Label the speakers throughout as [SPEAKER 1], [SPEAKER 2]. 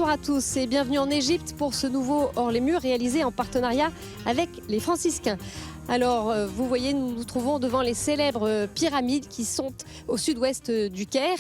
[SPEAKER 1] Bonjour à tous et bienvenue en Égypte pour ce nouveau Hors les murs réalisé en partenariat avec les franciscains. Alors, vous voyez, nous nous trouvons devant les célèbres pyramides qui sont au sud-ouest du Caire,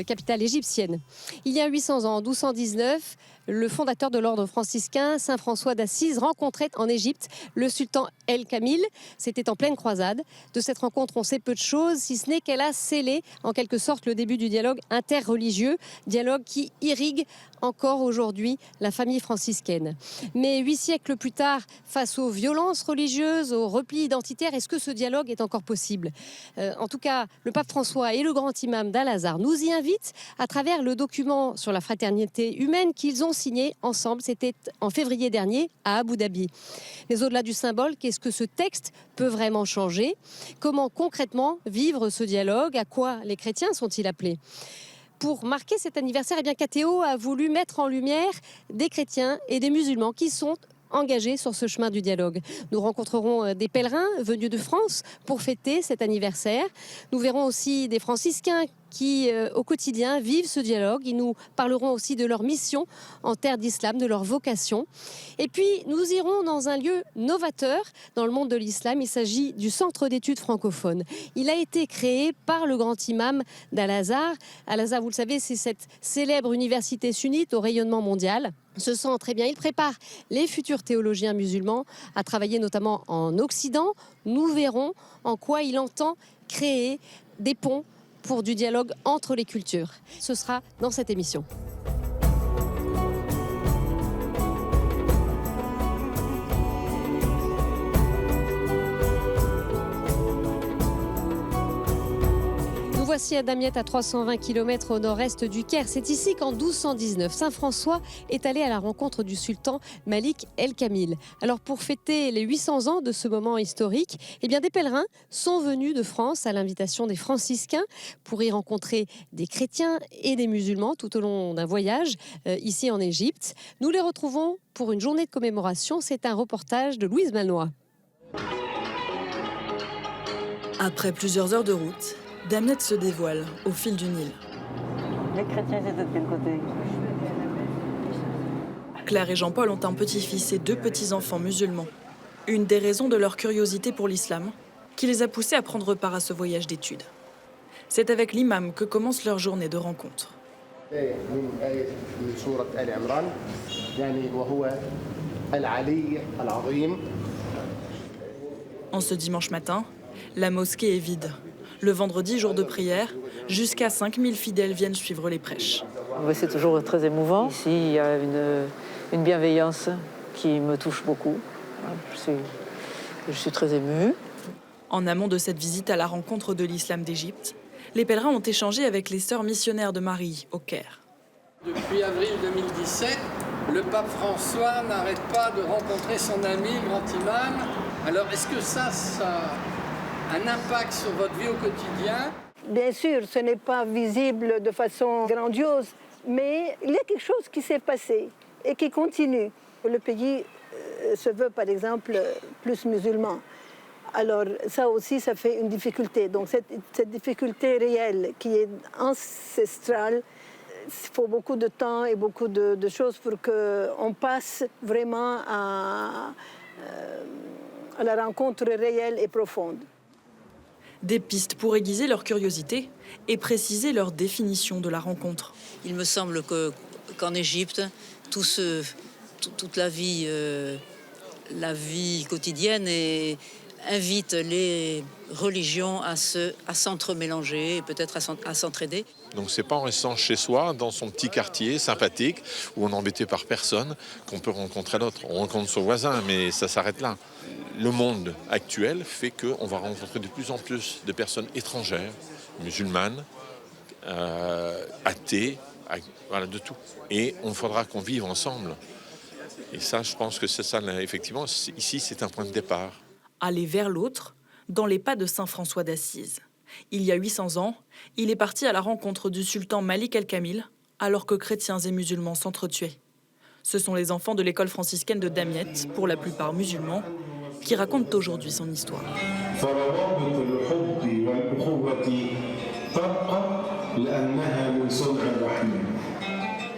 [SPEAKER 1] capitale égyptienne. Il y a 800 ans, en 1219, le fondateur de l'ordre franciscain, Saint François d'Assise, rencontrait en Égypte le sultan El-Kamil. C'était en pleine croisade. De cette rencontre, on sait peu de choses, si ce n'est qu'elle a scellé en quelque sorte le début du dialogue interreligieux, dialogue qui irrigue encore aujourd'hui la famille franciscaine. Mais 8 siècles plus tard, face aux violences religieuses, aux replis identitaires, est-ce que ce dialogue est encore possible ? En tout cas, le pape François et le grand imam d'Al-Azhar nous y invitent à travers le document sur la fraternité humaine qu'ils ont signé ensemble. C'était en février dernier à Abu Dhabi. Mais au-delà du symbole, qu'est-ce que ce texte peut vraiment changer ? Comment concrètement vivre ce dialogue ? À quoi les chrétiens sont-ils appelés ? Pour marquer cet anniversaire, KTO a voulu mettre en lumière des chrétiens et des musulmans qui sont engagés sur ce chemin du dialogue. Nous rencontrerons des pèlerins venus de France pour fêter cet anniversaire. Nous verrons aussi des franciscains qui, au quotidien, vivent ce dialogue. Ils nous parleront aussi de leur mission en terre d'islam, de leur vocation. Et puis, nous irons dans un lieu novateur dans le monde de l'islam. Il s'agit du Centre d'études francophones. Il a été créé par le grand imam d'Al-Azhar. Al-Azhar, vous le savez, c'est cette célèbre université sunnite au rayonnement mondial. Ce centre, il prépare les futurs théologiens musulmans à travailler notamment en Occident. Nous verrons en quoi il entend créer des ponts pour du dialogue entre les cultures. Ce sera dans cette émission. Voici à Damiette, à 320 km au nord-est du Caire. C'est ici qu'en 1219, Saint François est allé à la rencontre du sultan Malik El-Kamil. Alors pour fêter les 800 ans de ce moment historique, des pèlerins sont venus de France à l'invitation des franciscains pour y rencontrer des chrétiens et des musulmans tout au long d'un voyage ici en Égypte. Nous les retrouvons pour une journée de commémoration. C'est un reportage de Louise Malnois.
[SPEAKER 2] Après plusieurs heures de route, Damiette se dévoile au fil du Nil.
[SPEAKER 3] Les chrétiens étaient de quel côté ?
[SPEAKER 2] Claire et Jean-Paul ont un petit-fils et 2 petits-enfants musulmans. Une des raisons de leur curiosité pour l'islam qui les a poussés à prendre part à ce voyage d'études. C'est avec l'imam que commence leur journée de rencontre. En ce dimanche matin, la mosquée est vide. Le vendredi, jour de prière, jusqu'à 5000 fidèles viennent suivre les prêches.
[SPEAKER 3] C'est toujours très émouvant. Ici, il y a une bienveillance qui me touche beaucoup. Je suis très émue.
[SPEAKER 2] En amont de cette visite à la rencontre de l'islam d'Égypte, les pèlerins ont échangé avec les sœurs missionnaires de Marie, au Caire.
[SPEAKER 4] Depuis avril 2017, le pape François n'arrête pas de rencontrer son ami, le grand imam. Alors, est-ce que ça un impact sur votre vie au quotidien?
[SPEAKER 5] Bien sûr, ce n'est pas visible de façon grandiose, mais il y a quelque chose qui s'est passé et qui continue. Le pays se veut, par exemple, plus musulman. Alors ça aussi, ça fait une difficulté. Donc cette difficulté réelle qui est ancestrale, il faut beaucoup de temps et beaucoup de choses pour qu'on passe vraiment à la rencontre réelle et profonde.
[SPEAKER 2] Des pistes pour aiguiser leur curiosité et préciser leur définition de la rencontre.
[SPEAKER 6] Il me semble qu'en Égypte, toute la vie quotidienne invite les religions à s'entremélanger et peut-être à s'entraider.
[SPEAKER 7] Donc c'est pas en restant chez soi, dans son petit quartier sympathique, où on n'est embêté par personne, qu'on peut rencontrer l'autre. On rencontre son voisin, mais ça s'arrête là. Le monde actuel fait qu'on va rencontrer de plus en plus de personnes étrangères, musulmanes, athées, voilà, de tout. Et on faudra qu'on vive ensemble. Et ça, je pense que c'est ça, effectivement, ici, c'est un point de départ.
[SPEAKER 2] Aller vers l'autre, dans les pas de Saint François d'Assise. Il y a 800 ans, il est parti à la rencontre du sultan Malik El-Kamil, alors que chrétiens et musulmans s'entretuaient. Ce sont les enfants de l'école franciscaine de Damiette, pour la plupart musulmans, qui racontent aujourd'hui son histoire.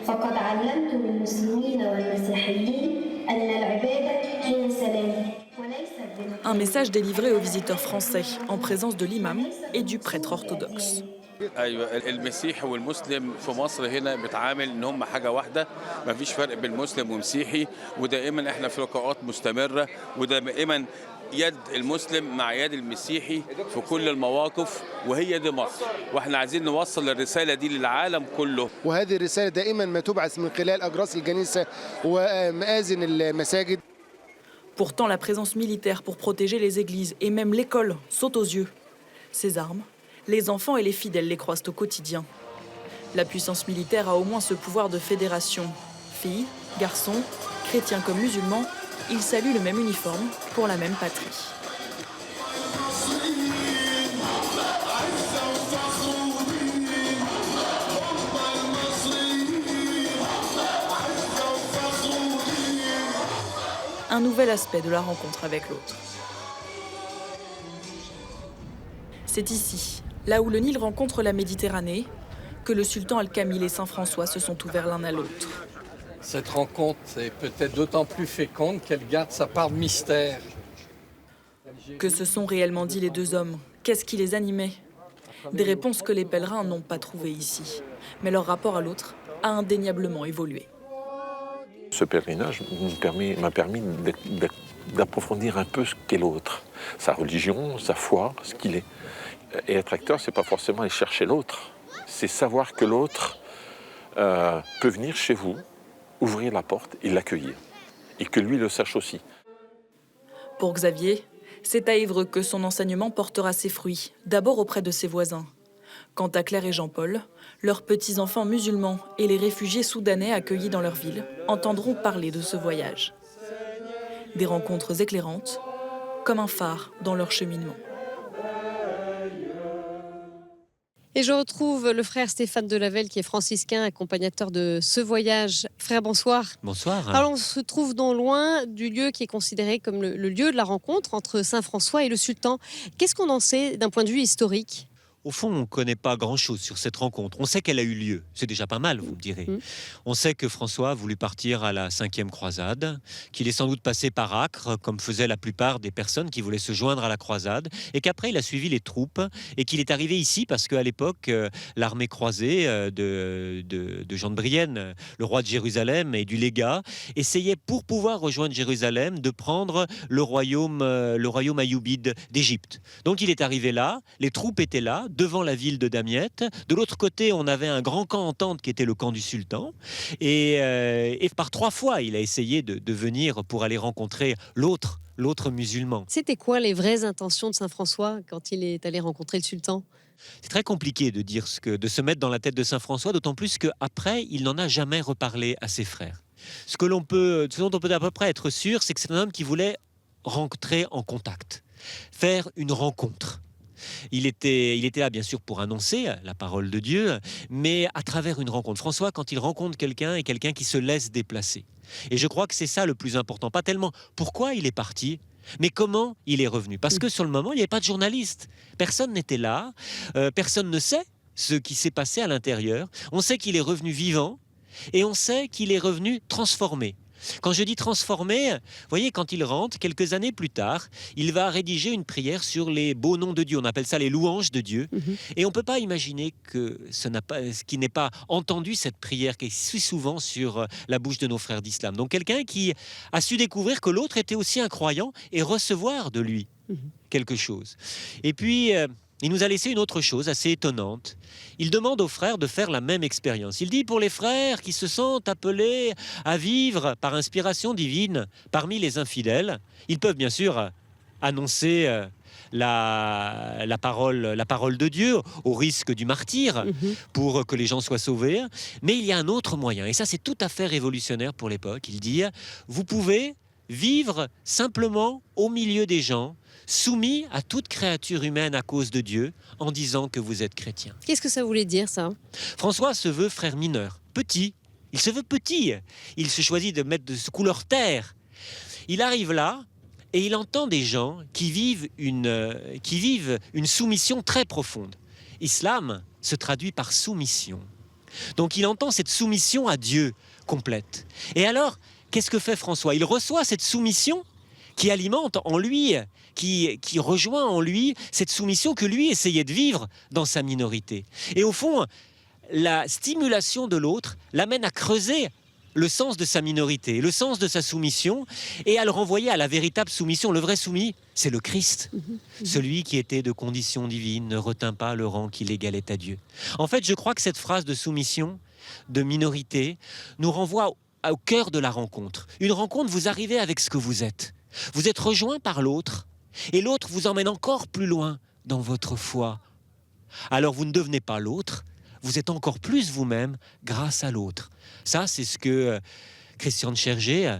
[SPEAKER 8] فقد علمت للمسلمين والمسيحيين أن العبادة هي السلام وليست بالقتال.
[SPEAKER 2] Un message délivré aux visiteurs français en présence de l'imam et du prêtre orthodoxe.
[SPEAKER 9] ايوه المسيحي والمسلم في مصر هنا بيتعامل ان هم حاجه واحده، ما فيش فرق بين مسلم ومسيحي، ودائما احنا في لقاءات مستمره، ودائما يد المسلم مع يد المسيحي في كل المواقف، وهي دي مصر، واحنا عايزين نوصل الرساله دي للعالم كله.
[SPEAKER 10] وهذه الرساله دائما ما تبعث من خلال اجراس الكنيسه ومآذن المساجد.
[SPEAKER 2] Pourtant, la présence militaire pour protéger les églises et même l'école saute aux yeux. Ces armes, les enfants et les fidèles les croisent au quotidien. La puissance militaire a au moins ce pouvoir de fédération. Filles, garçons, chrétiens comme musulmans, ils saluent le même uniforme pour la même patrie. Un nouvel aspect de la rencontre avec l'autre. C'est ici, là où le Nil rencontre la Méditerranée, que le sultan Al-Kamil et Saint François se sont ouverts l'un à l'autre.
[SPEAKER 4] Cette rencontre est peut-être d'autant plus féconde qu'elle garde sa part de mystère.
[SPEAKER 2] Que se sont réellement dit les deux hommes? Qu'est-ce qui les animait? Des réponses que les pèlerins n'ont pas trouvées ici. Mais leur rapport à l'autre a indéniablement évolué.
[SPEAKER 7] Ce pèlerinage m'a permis d'approfondir un peu ce qu'est l'autre, sa religion, sa foi, ce qu'il est. Et être acteur, c'est pas forcément aller chercher l'autre, c'est savoir que l'autre peut venir chez vous, ouvrir la porte et l'accueillir, et que lui le sache aussi.
[SPEAKER 2] Pour Xavier, c'est à Évreux que son enseignement portera ses fruits, d'abord auprès de ses voisins. Quant à Claire et Jean-Paul, leurs petits-enfants musulmans et les réfugiés soudanais accueillis dans leur ville entendront parler de ce voyage. Des rencontres éclairantes, comme un phare dans leur cheminement.
[SPEAKER 1] Et je retrouve le frère Stéphane Delavelle qui est franciscain, accompagnateur de ce voyage. Frère, bonsoir.
[SPEAKER 11] Bonsoir.
[SPEAKER 1] Alors on se trouve non loin du lieu qui est considéré comme le lieu de la rencontre entre Saint François et le sultan. Qu'est-ce qu'on en sait d'un point de vue historique ?
[SPEAKER 11] Au fond, on ne connaît pas grand-chose sur cette rencontre. On sait qu'elle a eu lieu. C'est déjà pas mal, vous me direz. On sait que François a voulu partir à la 5e croisade, qu'il est sans doute passé par Acre, comme faisaient la plupart des personnes qui voulaient se joindre à la croisade, et qu'après, il a suivi les troupes, et qu'il est arrivé ici parce qu'à l'époque, l'armée croisée de Jean de Brienne, le roi de Jérusalem et du légat, essayait, pour pouvoir rejoindre Jérusalem, de prendre le royaume ayoubide d'Égypte. Donc il est arrivé là, les troupes étaient là, devant la ville de Damiette. De l'autre côté, on avait un grand camp en tente qui était le camp du sultan. Et par 3 fois, il a essayé de venir pour aller rencontrer l'autre musulman.
[SPEAKER 1] C'était quoi les vraies intentions de Saint François quand il est allé rencontrer le sultan ?
[SPEAKER 11] C'est très compliqué de dire de se mettre dans la tête de Saint François, d'autant plus qu'après, il n'en a jamais reparlé à ses frères. Ce dont on peut à peu près être sûr, c'est que c'est un homme qui voulait rentrer en contact, faire une rencontre. Il était là, bien sûr, pour annoncer la parole de Dieu, mais à travers une rencontre. François, quand il rencontre quelqu'un, est quelqu'un qui se laisse déplacer. Et je crois que c'est ça le plus important. Pas tellement pourquoi il est parti, mais comment il est revenu. Parce que sur le moment, il n'y avait pas de journaliste. Personne n'était là. Personne ne sait ce qui s'est passé à l'intérieur. On sait qu'il est revenu vivant et on sait qu'il est revenu transformé. Quand je dis transformé, vous voyez, quand il rentre, quelques années plus tard, il va rédiger une prière sur les beaux noms de Dieu. On appelle ça les louanges de Dieu. Et on ne peut pas imaginer que ce qui n'est pas entendu cette prière qui est si souvent sur la bouche de nos frères d'islam. Donc quelqu'un qui a su découvrir que l'autre était aussi un croyant et recevoir de lui quelque chose. Et puis... il nous a laissé une autre chose assez étonnante. Il demande aux frères de faire la même expérience. Il dit pour les frères qui se sentent appelés à vivre par inspiration divine parmi les infidèles, ils peuvent bien sûr annoncer la parole de Dieu au risque du martyre pour que les gens soient sauvés. Mais il y a un autre moyen, et ça c'est tout à fait révolutionnaire pour l'époque. Il dit, vous pouvez vivre simplement au milieu des gens, soumis à toute créature humaine à cause de Dieu, en disant que vous êtes chrétien.
[SPEAKER 1] Qu'est-ce que ça voulait dire, ça ?
[SPEAKER 11] François se veut frère mineur, petit. Il se veut petit. Il se choisit de mettre de couleur terre. Il arrive là et il entend des gens qui vivent une soumission très profonde. Islam se traduit par soumission. Donc il entend cette soumission à Dieu complète. Et alors, qu'est-ce que fait François? Il reçoit cette soumission qui alimente en lui, qui rejoint en lui cette soumission que lui essayait de vivre dans sa minorité. Et au fond, la stimulation de l'autre l'amène à creuser le sens de sa minorité, le sens de sa soumission, et à le renvoyer à la véritable soumission. Le vrai soumis, c'est le Christ. Celui qui était de condition divine ne retint pas le rang qui l'égalait à Dieu. En fait, je crois que cette phrase de soumission, de minorité, nous renvoie au cœur de la rencontre. Une rencontre, vous arrivez avec ce que vous êtes. Vous êtes rejoint par l'autre, et l'autre vous emmène encore plus loin dans votre foi. Alors vous ne devenez pas l'autre, vous êtes encore plus vous-même grâce à l'autre. Ça, c'est ce que Christian de Chergé,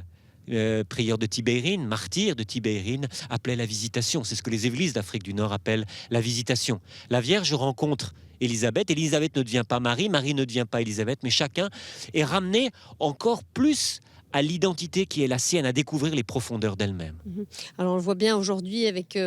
[SPEAKER 11] prieur de Tibérine, martyr de Tibérine, appelait la visitation. C'est ce que les églises d'Afrique du Nord appellent la visitation. La Vierge rencontre Élisabeth. Élisabeth ne devient pas Marie, Marie ne devient pas Élisabeth, mais chacun est ramené encore plus à l'identité qui est la sienne, à découvrir les profondeurs d'elle-même.
[SPEAKER 1] Alors on le voit bien aujourd'hui avec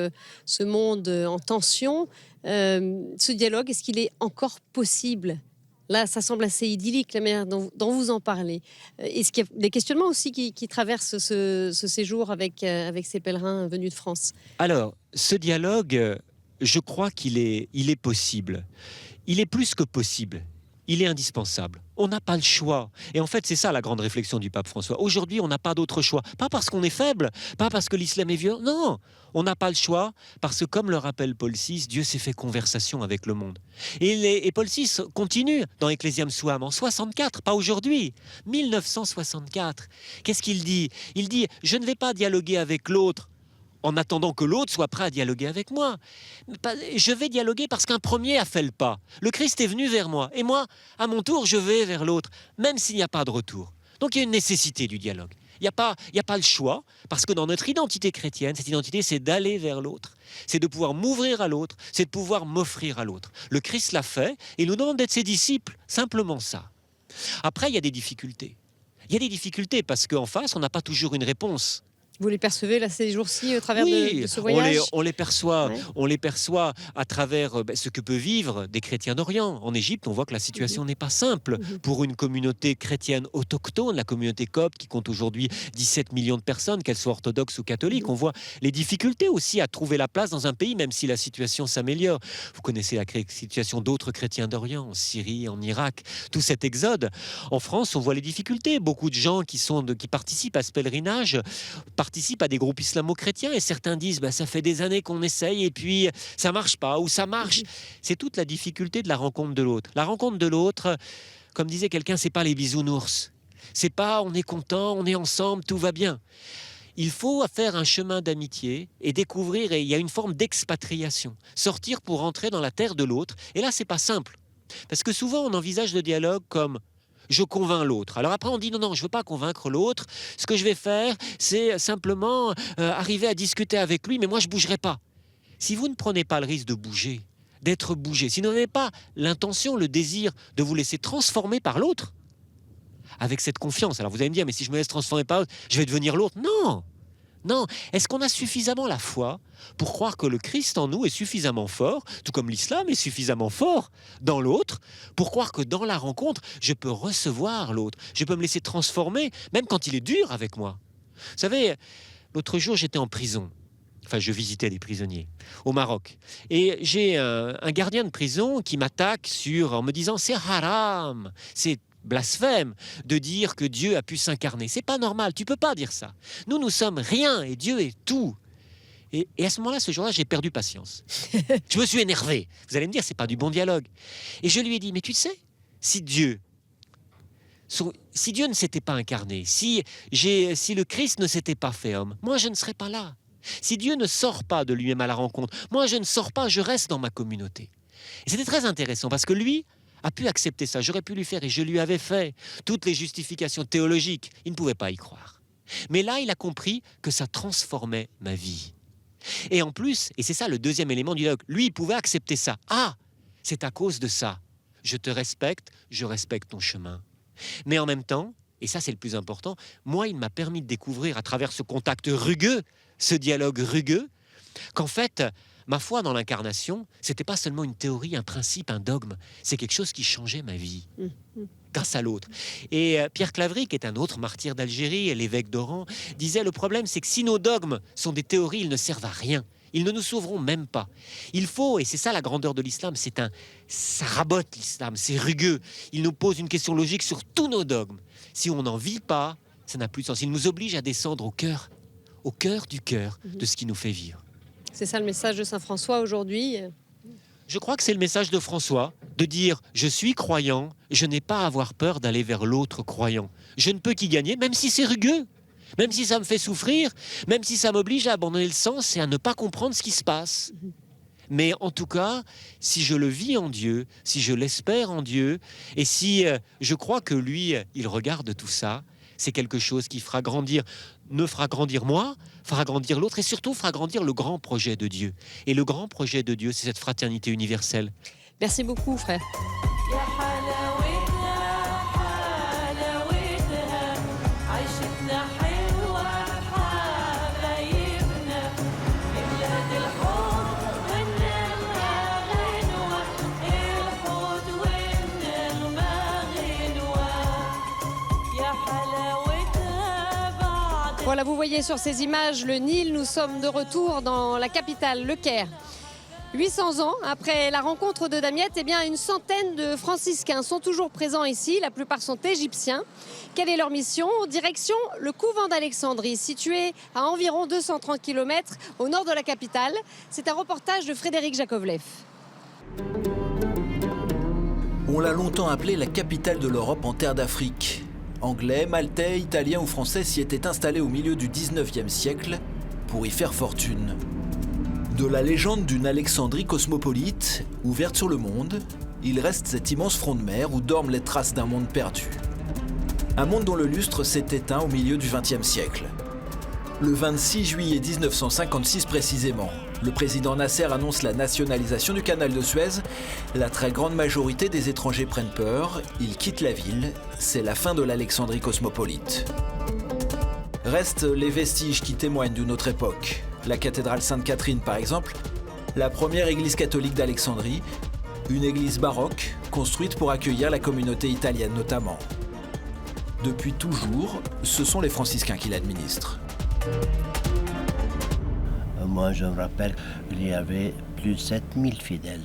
[SPEAKER 1] ce monde en tension. Ce dialogue, est-ce qu'il est encore possible? Là, ça semble assez idyllique, la manière dont vous en parlez. Est-ce qu'il y a des questionnements aussi qui traversent ce séjour avec ces pèlerins venus de France?
[SPEAKER 11] Alors, ce dialogue, je crois qu'il est possible. Il est plus que possible. Il est indispensable. On n'a pas le choix. Et en fait, c'est ça la grande réflexion du pape François. Aujourd'hui, on n'a pas d'autre choix. Pas parce qu'on est faible, pas parce que l'islam est vieux. Non, on n'a pas le choix parce que, comme le rappelle Paul VI, Dieu s'est fait conversation avec le monde. Et Paul VI continue dans Ecclesiam Suam en 64, pas aujourd'hui, 1964. Qu'est-ce qu'il dit? Il dit « Je ne vais pas dialoguer avec l'autre en attendant que l'autre soit prêt à dialoguer avec moi. Je vais dialoguer parce qu'un premier a fait le pas. Le Christ est venu vers moi. Et moi, à mon tour, je vais vers l'autre, même s'il n'y a pas de retour. Donc il y a une nécessité du dialogue. Il n'y a pas le choix, parce que dans notre identité chrétienne, cette identité, c'est d'aller vers l'autre. C'est de pouvoir m'ouvrir à l'autre, c'est de pouvoir m'offrir à l'autre. Le Christ l'a fait, et il nous demande d'être ses disciples. Simplement ça. Après, il y a des difficultés. Il y a des difficultés parce qu'en face, on n'a pas toujours une réponse.
[SPEAKER 1] Vous les percevez là ces jours-ci au travers de ce voyage?
[SPEAKER 11] On les perçoit à travers ce que peuvent vivre des chrétiens d'Orient. En Égypte, on voit que la situation n'est pas simple pour une communauté chrétienne autochtone, la communauté copte qui compte aujourd'hui 17 millions de personnes, qu'elles soient orthodoxes ou catholiques. On voit les difficultés aussi à trouver la place dans un pays, même si la situation s'améliore. Vous connaissez la situation d'autres chrétiens d'Orient, en Syrie, en Irak, tout cet exode. En France, on voit les difficultés. Beaucoup de gens qui participent à ce pèlerinage participent à des groupes islamo-chrétiens et certains disent ça fait des années qu'on essaye et puis ça marche pas ou ça marche. C'est toute la difficulté de la rencontre de l'autre. La rencontre de l'autre, comme disait quelqu'un, c'est pas les bisounours. C'est pas on est content, on est ensemble, tout va bien. Il faut faire un chemin d'amitié et découvrir, et il y a une forme d'expatriation. Sortir pour entrer dans la terre de l'autre. Et là, c'est pas simple. Parce que souvent, on envisage le dialogue comme je convainc l'autre. Alors après, on dit non, je ne veux pas convaincre l'autre. Ce que je vais faire, c'est simplement arriver à discuter avec lui, mais moi, je ne bougerai pas. Si vous ne prenez pas le risque de bouger, d'être bougé, si vous n'avez pas l'intention, le désir de vous laisser transformer par l'autre, avec cette confiance, alors vous allez me dire, mais si je me laisse transformer par l'autre, je vais devenir l'autre. Non. Est-ce qu'on a suffisamment la foi pour croire que le Christ en nous est suffisamment fort, tout comme l'islam est suffisamment fort dans l'autre, pour croire que dans la rencontre, je peux recevoir l'autre, je peux me laisser transformer, même quand il est dur avec moi. Vous savez, l'autre jour, j'étais en prison. Enfin, je visitais des prisonniers au Maroc. Et j'ai un gardien de prison qui m'attaque en me disant « c'est haram, c'est blasphème de dire que Dieu a pu s'incarner. C'est pas normal, tu peux pas dire ça. Nous sommes rien et Dieu est tout. » Et à ce moment-là, ce jour-là, j'ai perdu patience. Je me suis énervé. Vous allez me dire, c'est pas du bon dialogue. Et je lui ai dit, mais tu sais, si Dieu ne s'était pas incarné, si le Christ ne s'était pas fait homme, moi je ne serais pas là. Si Dieu ne sort pas de lui-même à la rencontre, moi je ne sors pas, je reste dans ma communauté. Et c'était très intéressant parce que lui a pu accepter ça. J'aurais pu lui faire, et je lui avais fait toutes les justifications théologiques. Il ne pouvait pas y croire. Mais là, il a compris que ça transformait ma vie. Et en plus, et c'est ça le deuxième élément du dialogue, lui, il pouvait accepter ça. Ah, c'est à cause de ça. Je te respecte, je respecte ton chemin. Mais en même temps, et ça c'est le plus important, moi, il m'a permis de découvrir à travers ce contact rugueux, ce dialogue rugueux, qu'en fait, ma foi dans l'incarnation, c'était pas seulement une théorie, un principe, un dogme. C'est quelque chose qui changeait ma vie, grâce à l'autre. Et Pierre Claverie, qui est un autre martyr d'Algérie, et l'évêque d'Oran, disait, le problème, c'est que si nos dogmes sont des théories, ils ne servent à rien. Ils ne nous sauveront même pas. Il faut, et c'est ça la grandeur de l'islam, ça rabote l'islam, c'est rugueux. Il nous pose une question logique sur tous nos dogmes. Si on n'en vit pas, ça n'a plus de sens. Il nous oblige à descendre au cœur du cœur de ce qui nous fait vivre.
[SPEAKER 1] C'est ça le message de Saint François aujourd'hui.
[SPEAKER 11] Je crois que c'est le message de François, de dire « Je suis croyant, je n'ai pas à avoir peur d'aller vers l'autre croyant. Je ne peux qu'y gagner, même si c'est rugueux. Même si ça me fait souffrir, même si ça m'oblige à abandonner le sens et à ne pas comprendre ce qui se passe. Mais en tout cas, si je le vis en Dieu, si je l'espère en Dieu, et si je crois que lui, il regarde tout ça, c'est quelque chose qui ne fera grandir moi, fera grandir l'autre et surtout fera grandir le grand projet de Dieu. Et le grand projet de Dieu, c'est cette fraternité universelle.
[SPEAKER 1] Merci beaucoup, frère. Voilà, vous voyez sur ces images le Nil. Nous sommes de retour dans la capitale, le Caire. 800 ans après la rencontre de Damiette, eh bien, une centaine de franciscains sont toujours présents ici. La plupart sont égyptiens. Quelle est leur mission? Direction le couvent d'Alexandrie, situé à environ 230 km au nord de la capitale. C'est un reportage de Frédéric Jakovlev.
[SPEAKER 12] On l'a longtemps appelée la capitale de l'Europe en terre d'Afrique. Anglais, Maltais, Italiens ou Français s'y étaient installés au milieu du 19e siècle pour y faire fortune. De la légende d'une Alexandrie cosmopolite, ouverte sur le monde, il reste cet immense front de mer où dorment les traces d'un monde perdu. Un monde dont le lustre s'est éteint au milieu du XXe siècle. Le 26 juillet 1956 précisément, le président Nasser annonce la nationalisation du canal de Suez. La très grande majorité des étrangers prennent peur, ils quittent la ville. C'est la fin de l'Alexandrie cosmopolite. Restent les vestiges qui témoignent d'une autre époque. La cathédrale Sainte-Catherine par exemple, la première église catholique d'Alexandrie, une église baroque construite pour accueillir la communauté italienne notamment. Depuis toujours, ce sont les franciscains qui l'administrent.
[SPEAKER 13] Moi, je me rappelle qu'il y avait plus de 7000 fidèles.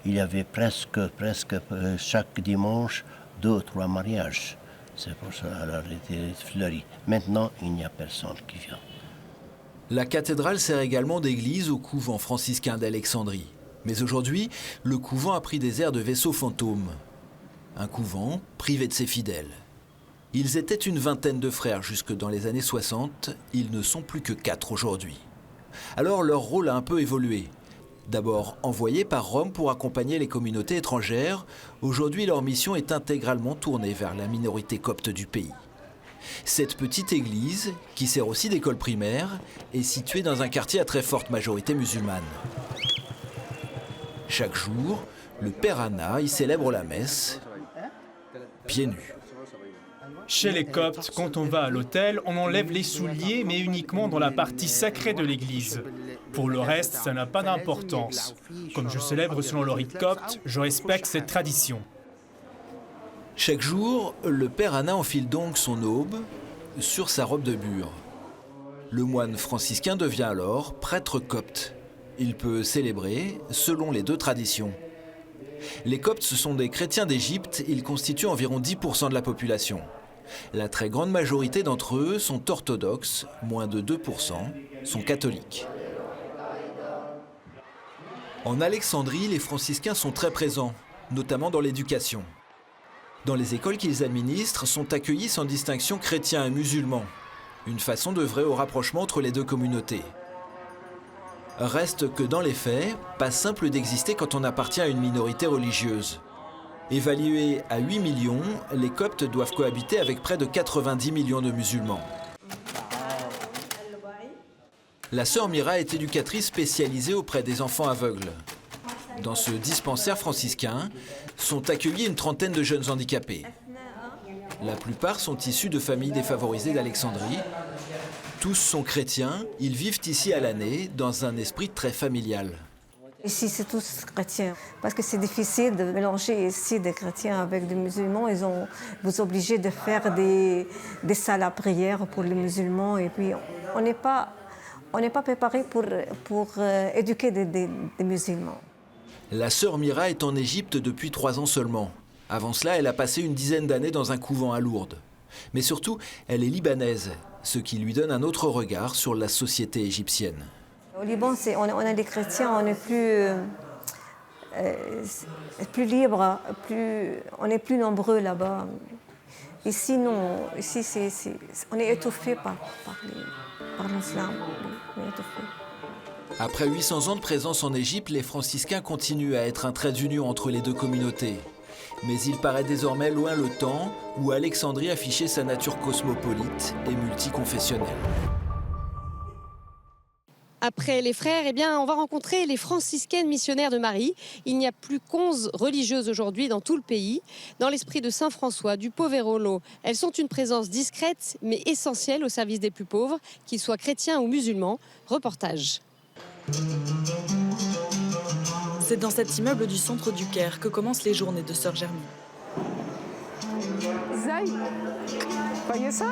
[SPEAKER 13] Il y avait presque chaque dimanche 2 ou 3 mariages. C'est pour ça qu'elle était fleurie. Maintenant, il n'y a personne qui vient.
[SPEAKER 12] La cathédrale sert également d'église au couvent franciscain d'Alexandrie. Mais aujourd'hui, le couvent a pris des airs de vaisseau fantôme. Un couvent privé de ses fidèles. Ils étaient une vingtaine de frères jusque dans les années 60. Ils ne sont plus que 4 aujourd'hui. Alors leur rôle a un peu évolué. D'abord envoyés par Rome pour accompagner les communautés étrangères, aujourd'hui leur mission est intégralement tournée vers la minorité copte du pays. Cette petite église, qui sert aussi d'école primaire, est située dans un quartier à très forte majorité musulmane. Chaque jour, le père Anna y célèbre la messe, pieds nus.
[SPEAKER 14] Chez les Coptes, quand on va à l'autel, on enlève les souliers, mais uniquement dans la partie sacrée de l'église. Pour le reste, ça n'a pas d'importance. Comme je célèbre selon le rite copte, je respecte cette tradition.
[SPEAKER 12] Chaque jour, le père Anna enfile donc son aube sur sa robe de bure. Le moine franciscain devient alors prêtre copte. Il peut célébrer selon les 2 traditions. Les Coptes, ce sont des chrétiens d'Égypte, ils constituent environ 10% de la population. La très grande majorité d'entre eux sont orthodoxes, moins de 2% sont catholiques. En Alexandrie, les franciscains sont très présents, notamment dans l'éducation. Dans les écoles qu'ils administrent, sont accueillis sans distinction chrétiens et musulmans, une façon d'œuvrer au rapprochement entre les 2 communautés. Reste que dans les faits, pas simple d'exister quand on appartient à une minorité religieuse. Évalués à 8 millions, les Coptes doivent cohabiter avec près de 90 millions de musulmans. La sœur Mira est éducatrice spécialisée auprès des enfants aveugles. Dans ce dispensaire franciscain, sont accueillis une trentaine de jeunes handicapés. La plupart sont issus de familles défavorisées d'Alexandrie. Tous sont chrétiens, ils vivent ici à l'année dans un esprit très familial.
[SPEAKER 15] Ici, c'est tous chrétiens, parce que c'est difficile de mélanger ici des chrétiens avec des musulmans. Vous obligés de faire des salles à prière pour les musulmans, et puis on n'est pas préparé pour éduquer des musulmans.
[SPEAKER 12] La sœur Mira est en Égypte depuis 3 ans seulement. Avant cela, elle a passé une dizaine d'années dans un couvent à Lourdes. Mais surtout, elle est libanaise, ce qui lui donne un autre regard sur la société égyptienne.
[SPEAKER 15] Au Liban, on est des chrétiens, on est plus libre, on est plus nombreux là-bas. Ici, non. Ici, on est étouffé par l'islam.
[SPEAKER 12] Après 800 ans de présence en Égypte, les franciscains continuent à être un trait d'union entre les deux communautés. Mais il paraît désormais loin le temps où Alexandrie affichait sa nature cosmopolite et multiconfessionnelle.
[SPEAKER 1] Après les frères, eh bien, on va rencontrer les franciscaines missionnaires de Marie. Il n'y a plus qu'11 religieuses aujourd'hui dans tout le pays. Dans l'esprit de Saint François, du Poverolo, elles sont une présence discrète mais essentielle au service des plus pauvres, qu'ils soient chrétiens ou musulmans. Reportage.
[SPEAKER 2] C'est dans cet immeuble du centre du Caire que commencent les journées de Sœur Germine.
[SPEAKER 5] Voyez ça?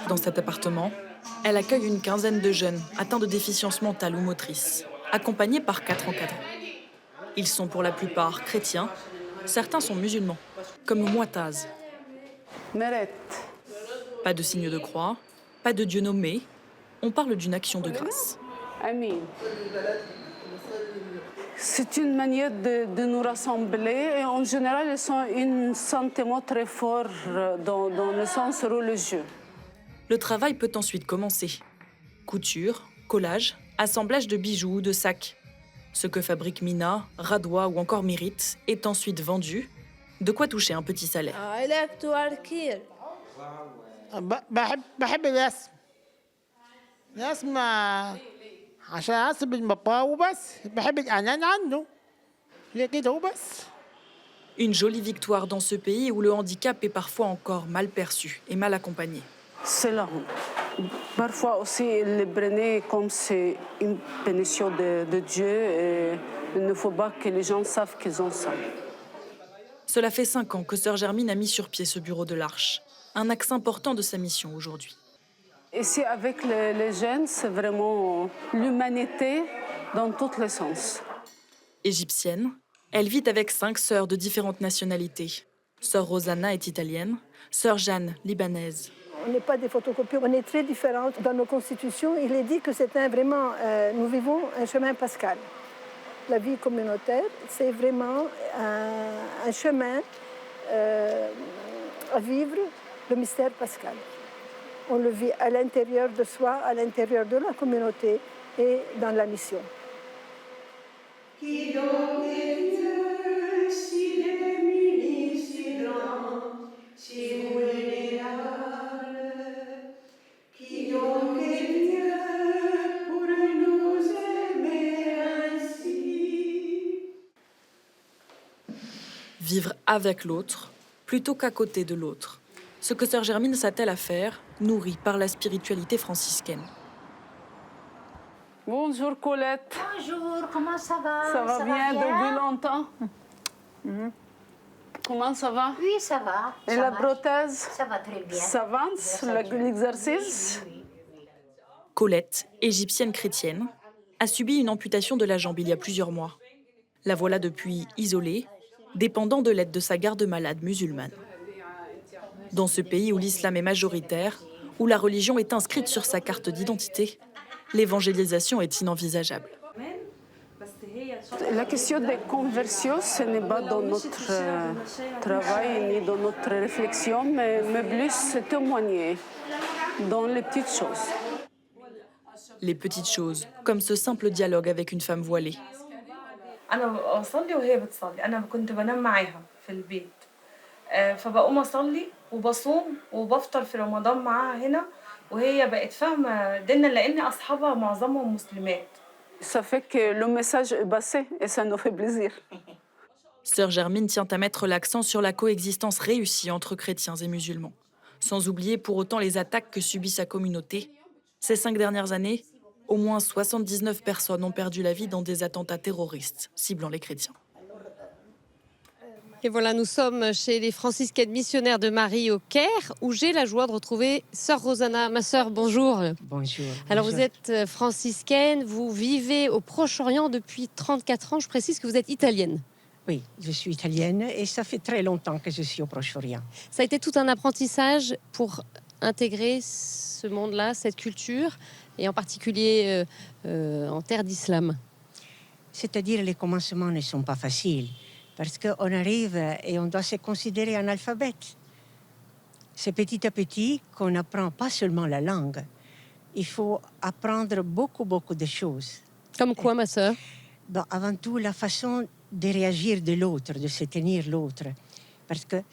[SPEAKER 2] Dans cet appartement, elle accueille une quinzaine de jeunes atteints de déficience mentale ou motrice, accompagnés par 4 encadrants. Ils sont pour la plupart chrétiens, certains sont musulmans, comme Mouataz. Pas de signe de croix, pas de Dieu nommé, on parle d'une action de grâce.
[SPEAKER 16] C'est une manière de nous rassembler et en général, ils ont un sentiment très fort dans le sens religieux.
[SPEAKER 2] Le travail peut ensuite commencer. Couture, collage, assemblage de bijoux ou de sacs. Ce que fabrique Mina, Radwa ou encore Mérite est ensuite vendu. De quoi toucher un petit salaire. Une jolie victoire dans ce pays où le handicap est parfois encore mal perçu et mal accompagné.
[SPEAKER 16] C'est là. Parfois aussi, ils le prenaient comme c'est une bénédiction de Dieu et il ne faut pas que les gens savent qu'ils ont ça.
[SPEAKER 2] Cela fait 5 ans que Sœur Germine a mis sur pied ce bureau de l'Arche, un axe important de sa mission aujourd'hui.
[SPEAKER 16] Ici, avec les jeunes, c'est vraiment l'humanité dans tous les sens.
[SPEAKER 2] Égyptienne, elle vit avec 5 sœurs de différentes nationalités. Sœur Rosanna est italienne, Sœur Jeanne, libanaise.
[SPEAKER 5] On n'est pas des photocopies, on est très différentes. Dans nos constitutions, il est dit que c'est vraiment, nous vivons un chemin pascal. La vie communautaire, c'est vraiment un chemin à vivre le mystère pascal. On le vit à l'intérieur de soi, à l'intérieur de la communauté et dans la mission.
[SPEAKER 2] Vivre avec l'autre, plutôt qu'à côté de l'autre. Ce que Sœur Germine s'attelle à faire, nourrie par la spiritualité franciscaine.
[SPEAKER 16] Bonjour Colette.
[SPEAKER 17] Bonjour, comment ça va?
[SPEAKER 16] Ça va bien depuis longtemps. Comment ça va?
[SPEAKER 17] Oui, ça va.
[SPEAKER 16] Et
[SPEAKER 17] ça
[SPEAKER 16] la
[SPEAKER 17] va.
[SPEAKER 16] prothèse?
[SPEAKER 17] Ça va très bien.
[SPEAKER 16] Ça avance, l'exercice?
[SPEAKER 2] Colette, égyptienne chrétienne, a subi une amputation de la jambe il y a plusieurs mois. La voilà depuis isolée, dépendant de l'aide de sa garde-malade musulmane. Dans ce pays où l'islam est majoritaire, où la religion est inscrite sur sa carte d'identité, l'évangélisation est inenvisageable.
[SPEAKER 16] La question des conversions, ce n'est pas dans notre travail ni dans notre réflexion, mais plus témoigner dans les petites choses.
[SPEAKER 2] Les petites choses, comme ce simple dialogue avec une femme voilée.
[SPEAKER 18] فبقوم اصلي وبصوم وبفطر في رمضان معاها هنا وهي بقت فاهمه ديننا لان اصحابها معظمهم مسلمات.
[SPEAKER 16] Ça fait que le message est passé et ça nous fait plaisir.
[SPEAKER 2] Sœur Germine tient à mettre l'accent sur la coexistence réussie entre chrétiens et musulmans. Sans oublier pour autant les attaques que subit sa communauté. Ces 5 dernières années, au moins 79 personnes ont perdu la vie dans des attentats terroristes ciblant les chrétiens.
[SPEAKER 1] Et voilà, nous sommes chez les franciscaines missionnaires de Marie au Caire, où j'ai la joie de retrouver sœur Rosanna. Ma sœur, bonjour.
[SPEAKER 19] Bonjour.
[SPEAKER 1] Alors
[SPEAKER 19] bonjour.
[SPEAKER 1] vous êtes franciscaine, vous vivez au Proche-Orient depuis 34 ans. Je précise que vous êtes italienne.
[SPEAKER 19] Oui, je suis italienne et ça fait très longtemps que je suis au Proche-Orient.
[SPEAKER 1] Ça a été tout un apprentissage pour intégrer ce monde-là, cette culture, et en particulier en terre d'islam.
[SPEAKER 19] C'est-à-dire les commencements ne sont pas faciles. Parce qu'on arrive et on doit se considérer analphabète. C'est petit à petit qu'on apprend pas seulement la langue. Il faut apprendre beaucoup de choses.
[SPEAKER 1] Comme quoi, ma sœur?
[SPEAKER 19] Bon, avant tout, la façon de réagir de l'autre, de se tenir l'autre. Parce que,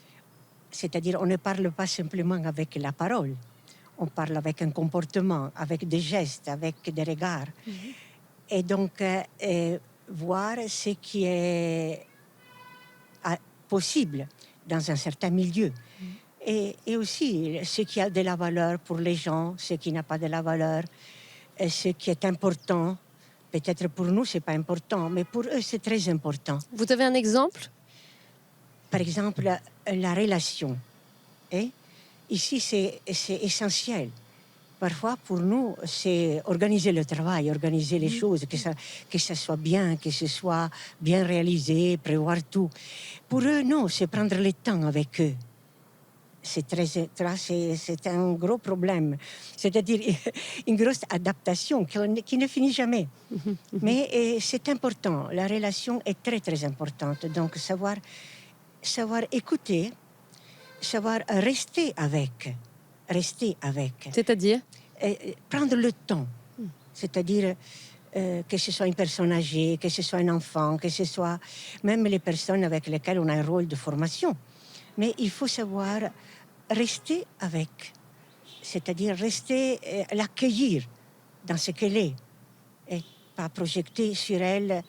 [SPEAKER 19] c'est-à-dire, on ne parle pas simplement avec la parole. On parle avec un comportement, avec des gestes, avec des regards. Et donc, voir ce qui est possible dans un certain milieu. Et aussi ce qui a de la valeur pour les gens, ce qui n'a pas de la valeur, et ce qui est important. Peut-être pour nous, ce n'est pas important, mais pour eux, c'est très important.
[SPEAKER 1] Vous avez un exemple?
[SPEAKER 19] Par exemple, la relation. Ici, c'est essentiel. Parfois, pour nous, c'est organiser le travail, organiser les choses, que ça soit bien, que ce soit bien réalisé, prévoir tout. Pour eux, non, c'est prendre le temps avec eux. C'est un gros problème. C'est-à-dire une grosse adaptation qui ne finit jamais. Mais c'est important. La relation est très importante. Donc, savoir écouter, savoir rester avec.
[SPEAKER 1] C'est-à-dire?
[SPEAKER 19] Prendre le temps. C'est-à-dire que ce soit une personne âgée, que ce soit un enfant, que ce soit même les personnes avec lesquelles on a un rôle de formation. Mais il faut savoir rester avec. C'est-à-dire l'accueillir dans ce qu'elle est. Et pas projeter sur elle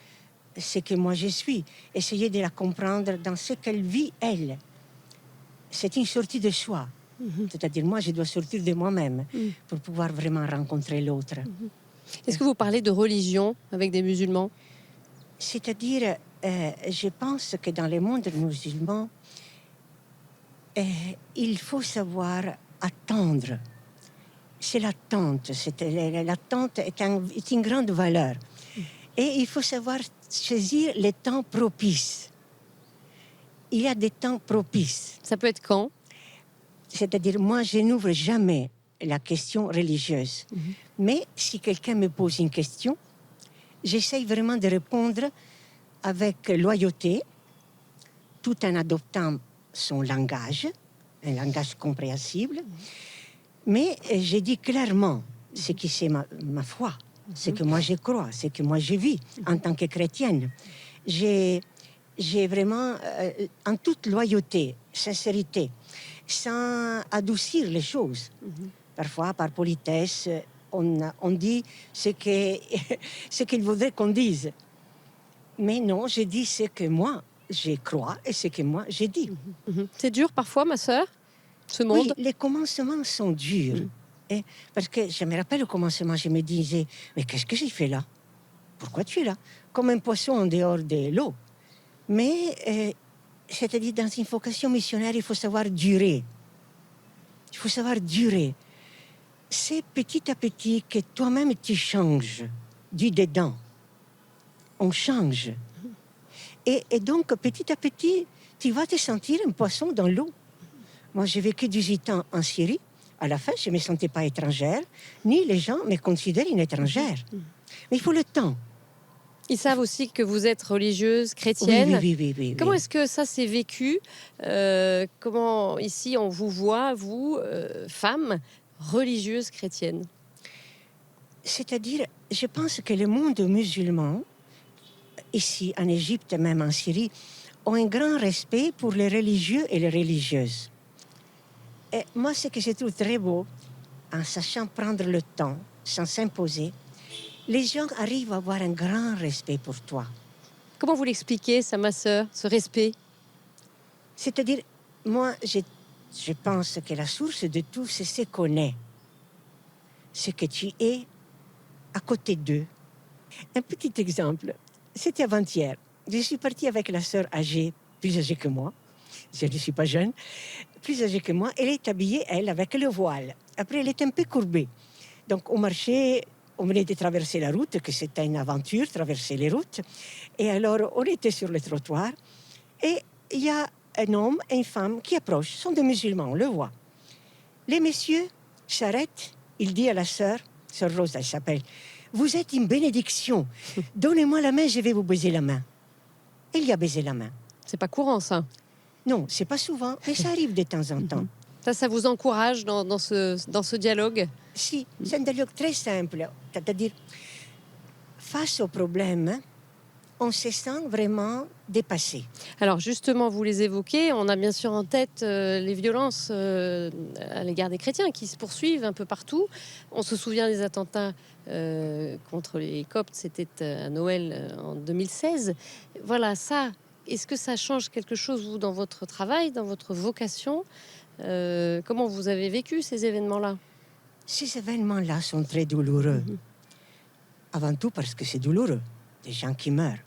[SPEAKER 19] ce que moi je suis. Essayer de la comprendre dans ce qu'elle vit, elle. C'est une sortie de soi. C'est-à-dire, moi, je dois sortir de moi-même pour pouvoir vraiment rencontrer l'autre.
[SPEAKER 1] Est-ce que vous parlez de religion avec des musulmans?
[SPEAKER 19] C'est-à-dire, je pense que dans le monde musulman, il faut savoir attendre. C'est l'attente. L'attente est une grande valeur. Et il faut savoir saisir les temps propices. Il y a des temps propices.
[SPEAKER 1] Ça peut être quand?
[SPEAKER 19] C'est-à-dire, moi, je n'ouvre jamais la question religieuse. Mais si quelqu'un me pose une question, j'essaye vraiment de répondre avec loyauté, tout en adoptant son langage, un langage compréhensible. Mais je dis clairement ce qui c'est ma foi, ce que moi je crois, ce que moi je vis en tant que chrétienne. J'ai vraiment, en toute loyauté, sincérité, sans adoucir les choses. Parfois, par politesse, on dit ce qu'il voudrait qu'on dise. Mais non, je dis ce que moi, je crois et ce que moi, je dis.
[SPEAKER 1] C'est dur parfois, ma sœur, ce monde?
[SPEAKER 19] Oui, les commencements sont durs. Parce que je me rappelle au commencement, je me disais, mais qu'est-ce que j'ai fait là? Pourquoi tu es là? Comme un poisson en dehors de l'eau. Mais, c'est-à-dire, dans une vocation missionnaire, il faut savoir durer. Il faut savoir durer. C'est petit à petit que toi-même tu changes du dedans. On change. Et donc, petit à petit, tu vas te sentir un poisson dans l'eau. Moi, j'ai vécu 18 ans en Syrie. À la fin, je ne me sentais pas étrangère, ni les gens me considèrent une étrangère. Mais il faut le temps.
[SPEAKER 1] Ils savent aussi que vous êtes religieuse, chrétienne.
[SPEAKER 19] Oui.
[SPEAKER 1] Comment est-ce que ça s'est vécu? Comment, ici, on vous voit, vous, femme religieuse chrétienne?
[SPEAKER 19] C'est-à-dire, je pense que le monde musulman, ici en Égypte, même en Syrie, ont un grand respect pour les religieux et les religieuses. Et moi, ce que je trouve très beau, en sachant prendre le temps, sans s'imposer, les gens arrivent à avoir un grand respect pour toi.
[SPEAKER 1] Comment vous l'expliquez, ça, ma sœur, ce respect?
[SPEAKER 19] C'est-à-dire, moi, je pense que la source de tout, c'est ce qu'on est. Ce que tu es à côté d'eux. Un petit exemple, c'était avant-hier. Je suis partie avec la sœur âgée, plus âgée que moi. Je ne suis pas jeune, plus âgée que moi. Elle est habillée, elle, avec le voile. Après, elle est un peu courbée. Donc, on marchait, on venait de traverser la route, que c'était une aventure, traverser les routes. Et alors, on était sur le trottoir. Et il y a un homme et une femme qui approchent. Ce sont des musulmans, on le voit. Les messieurs s'arrêtent. Il dit à la sœur Rose, elle s'appelle, « Vous êtes une bénédiction. Donnez-moi la main, je vais vous baiser la main. » Elle lui a baisé la main.
[SPEAKER 1] C'est pas courant, ça.
[SPEAKER 19] Non, c'est pas souvent, mais ça arrive de temps en temps.
[SPEAKER 1] Ça vous encourage dans ce dialogue?
[SPEAKER 19] Si, c'est un dialogue très simple. C'est-à-dire, face aux problèmes, on se sent vraiment dépassé.
[SPEAKER 1] Alors justement, vous les évoquez, on a bien sûr en tête les violences à l'égard des chrétiens qui se poursuivent un peu partout. On se souvient des attentats contre les Coptes, c'était à Noël en 2016. Voilà, ça, est-ce que ça change quelque chose, vous, dans votre travail, dans votre vocation? Comment vous avez vécu ces événements-là?
[SPEAKER 19] Ces événements-là sont très douloureux. Avant tout parce que c'est douloureux. Des gens qui meurent.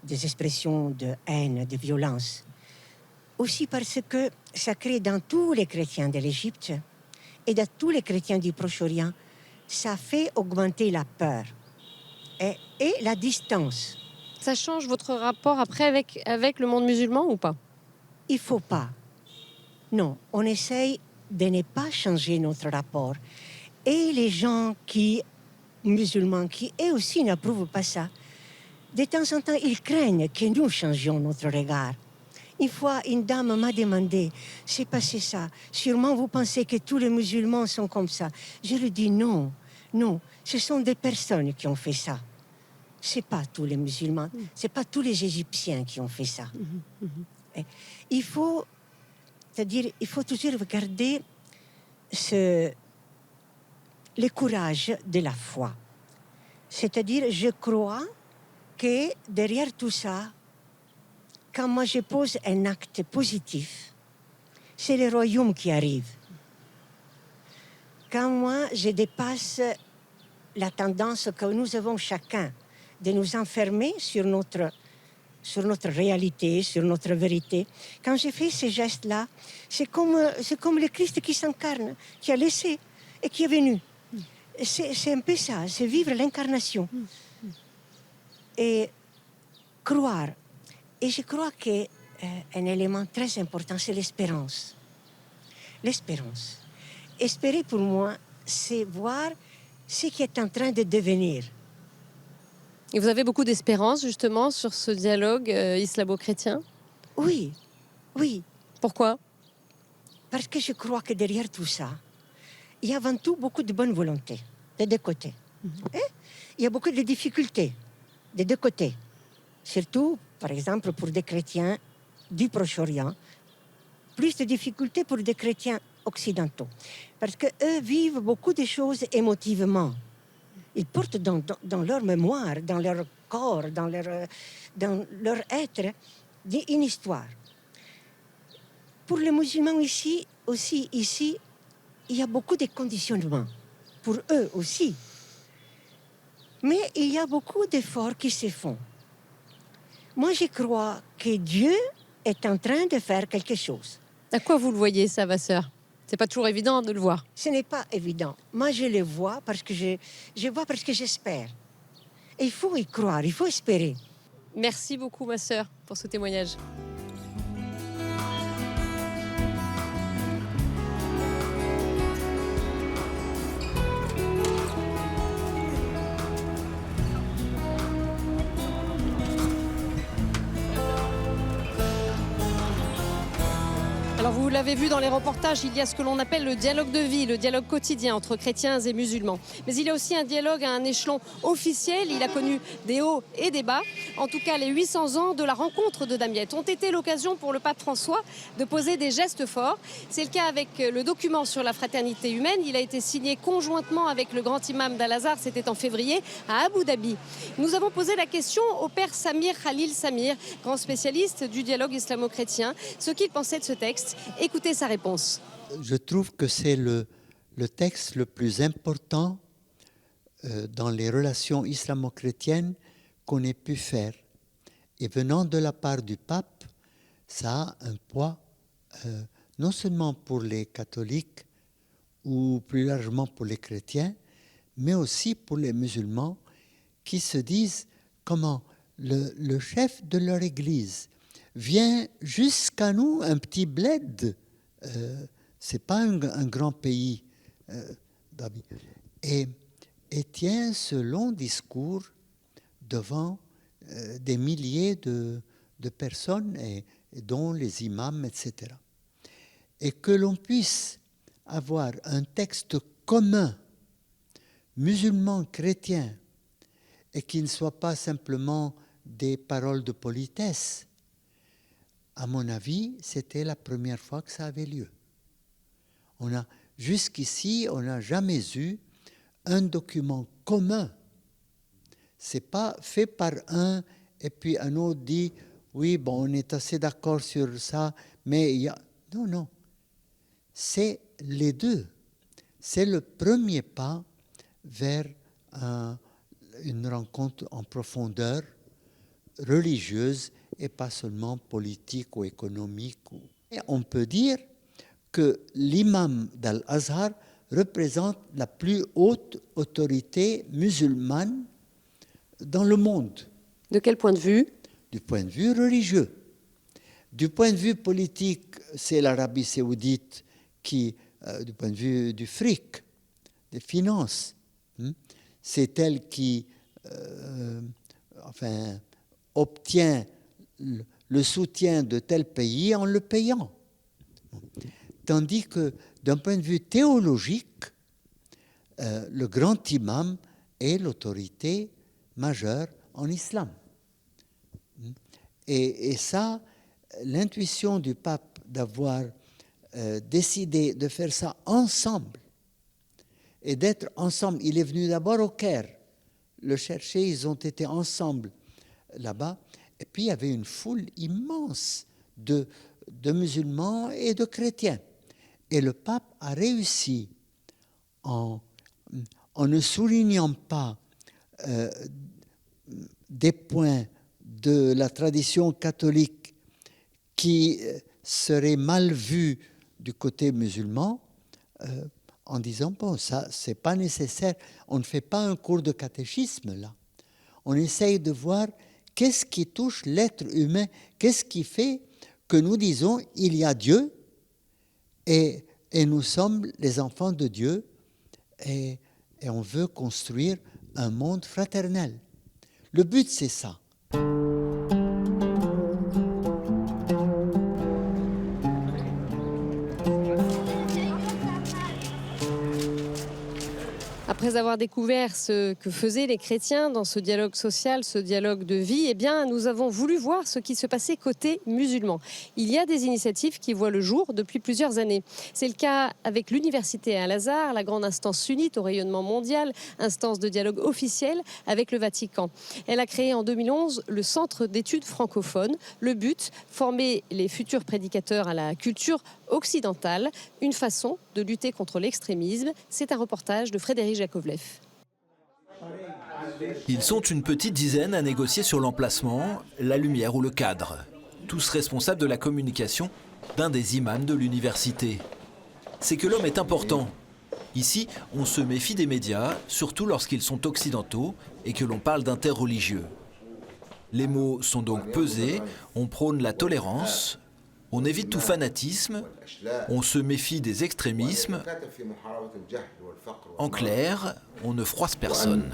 [SPEAKER 19] Des expressions de haine, de violence. Aussi parce que ça crée dans tous les chrétiens de l'Égypte et dans tous les chrétiens du Proche-Orient, ça fait augmenter la peur et la distance.
[SPEAKER 1] Ça change votre rapport après avec le monde musulman ou pas?
[SPEAKER 19] Il ne faut pas. Non, on essaye de ne pas changer notre rapport. Et les gens musulmans qui, eux aussi, n'approuvent pas ça, de temps en temps, ils craignent que nous changions notre regard. Une fois, une dame m'a demandé, c'est passé ça, sûrement vous pensez que tous les musulmans sont comme ça. Je lui dis non, non, ce sont des personnes qui ont fait ça. C'est pas tous les musulmans, c'est pas tous les Égyptiens qui ont fait ça. Il faut, c'est-à-dire, il faut toujours regarder le courage de la foi. C'est-à-dire, je crois que derrière tout ça, quand moi je pose un acte positif, c'est le royaume qui arrive. Quand moi je dépasse la tendance que nous avons chacun de nous enfermer sur notre réalité, sur notre vérité, quand je fais ces gestes-là, c'est comme le Christ qui s'incarne, qui a laissé et qui est venu. C'est un peu ça, c'est vivre l'incarnation. Et croire. Et je crois qu'un élément très important, c'est l'espérance. L'espérance. Espérer pour moi, c'est voir ce qui est en train de devenir.
[SPEAKER 1] Et vous avez beaucoup d'espérance justement sur ce dialogue islamo-chrétien?
[SPEAKER 19] Oui, oui.
[SPEAKER 1] Pourquoi?
[SPEAKER 19] Parce que je crois que derrière tout ça, il y a avant tout beaucoup de bonne volonté, des deux côtés. Il y a beaucoup de difficultés, des deux côtés. Surtout, par exemple, pour des chrétiens du Proche-Orient, plus de difficultés pour des chrétiens occidentaux. Parce qu'eux vivent beaucoup de choses émotivement. Ils portent dans leur mémoire, dans leur corps, dans leur être, une histoire. Pour les musulmans ici, il y a beaucoup de conditionnements. Pour eux aussi. Mais il y a beaucoup d'efforts qui se font. Moi, je crois que Dieu est en train de faire quelque chose.
[SPEAKER 1] À quoi vous le voyez, ça, ma sœur? C'est pas toujours évident de le voir.
[SPEAKER 19] Ce n'est pas évident. Moi, je le vois parce que je vois parce que j'espère. Et il faut y croire, il faut espérer.
[SPEAKER 1] Merci beaucoup, ma sœur, pour ce témoignage. Alors vous l'avez vu dans les reportages, il y a ce que l'on appelle le dialogue de vie, le dialogue quotidien entre chrétiens et musulmans. Mais il y a aussi un dialogue à un échelon officiel, il a connu des hauts et des bas. En tout cas, les 800 ans de la rencontre de Damiette ont été l'occasion pour le pape François de poser des gestes forts. C'est le cas avec le document sur la fraternité humaine. Il a été signé conjointement avec le grand imam d'Al-Azhar, c'était en février, à Abu Dhabi. Nous avons posé la question au père Samir Khalil Samir, grand spécialiste du dialogue islamo-chrétien, ce qu'il pensait de ce texte Écoutez sa réponse.
[SPEAKER 20] Je trouve que c'est le texte le plus important dans les relations islamo-chrétiennes qu'on ait pu faire. Et venant de la part du pape, ça a un poids non seulement pour les catholiques ou plus largement pour les chrétiens, mais aussi pour les musulmans qui se disent comment le chef de leur église vient jusqu'à nous, un petit bled, c'est pas un grand pays, et tient ce long discours devant des milliers de personnes, et dont les imams, etc. Et que l'on puisse avoir un texte commun, musulman, chrétien, et qui ne soit pas simplement des paroles de politesse, à mon avis, c'était la première fois que ça avait lieu. Jusqu'ici, on n'a jamais eu un document commun. Ce n'est pas fait par un, et puis un autre dit, oui, bon, on est assez d'accord sur ça, mais il y a... Non, non. C'est les deux. C'est le premier pas vers une rencontre en profondeur religieuse et pas seulement politique ou économique. Et on peut dire que l'imam d'Al-Azhar représente la plus haute autorité musulmane dans le monde.
[SPEAKER 1] De quel point de vue?
[SPEAKER 20] Du point de vue religieux. Du point de vue politique, c'est l'Arabie saoudite qui, du point de vue du fric, des finances, c'est elle qui obtient le soutien de tel pays en le payant. Tandis que d'un point de vue théologique, le grand imam est l'autorité majeure en islam. Et ça, l'intuition du pape d'avoir décidé de faire ça ensemble et d'être ensemble, il est venu d'abord au Caire, le chercher, ils ont été ensemble là-bas, et puis il y avait une foule immense de musulmans et de chrétiens. Et le pape a réussi, en ne soulignant pas des points de la tradition catholique qui seraient mal vus du côté musulman, en disant, bon, ça, c'est pas nécessaire, on ne fait pas un cours de catéchisme là. On essaye de voir qu'est-ce qui touche l'être humain, qu'est-ce qui fait que nous disons, il y a Dieu, et nous sommes les enfants de Dieu, et on veut construire un monde fraternel. Le but, c'est ça.
[SPEAKER 1] Après avoir découvert ce que faisaient les chrétiens dans ce dialogue social, ce dialogue de vie, eh bien, nous avons voulu voir ce qui se passait côté musulman. Il y a des initiatives qui voient le jour depuis plusieurs années. C'est le cas avec l'université Al-Azhar, la grande instance sunnite au rayonnement mondial, instance de dialogue officielle avec le Vatican. Elle a créé en 2011 le Centre d'études francophones. Le but, former les futurs prédicateurs à la culture occidentale, une façon de lutter contre l'extrémisme. C'est un reportage de Frédéric Jakovlev.
[SPEAKER 12] Ils sont une petite dizaine à négocier sur l'emplacement, la lumière ou le cadre. Tous responsables de la communication d'un des imams de l'université. C'est que l'homme est important. Ici, on se méfie des médias, surtout lorsqu'ils sont occidentaux et que l'on parle d'interreligieux. Les mots sont donc pesés, on prône la tolérance, on évite tout fanatisme, on se méfie des extrémismes. En clair, on ne froisse personne.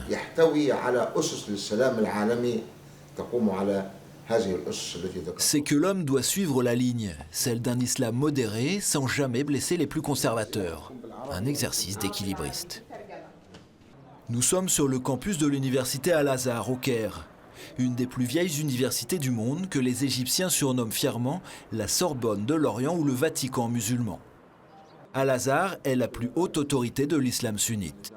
[SPEAKER 12] C'est que l'homme doit suivre la ligne, celle d'un islam modéré sans jamais blesser les plus conservateurs. Un exercice d'équilibriste. Nous sommes sur le campus de l'université Al-Azhar au Caire. Une des plus vieilles universités du monde que les Égyptiens surnomment fièrement la Sorbonne de l'Orient ou le Vatican musulman. Al-Azhar est la plus haute autorité de l'islam sunnite.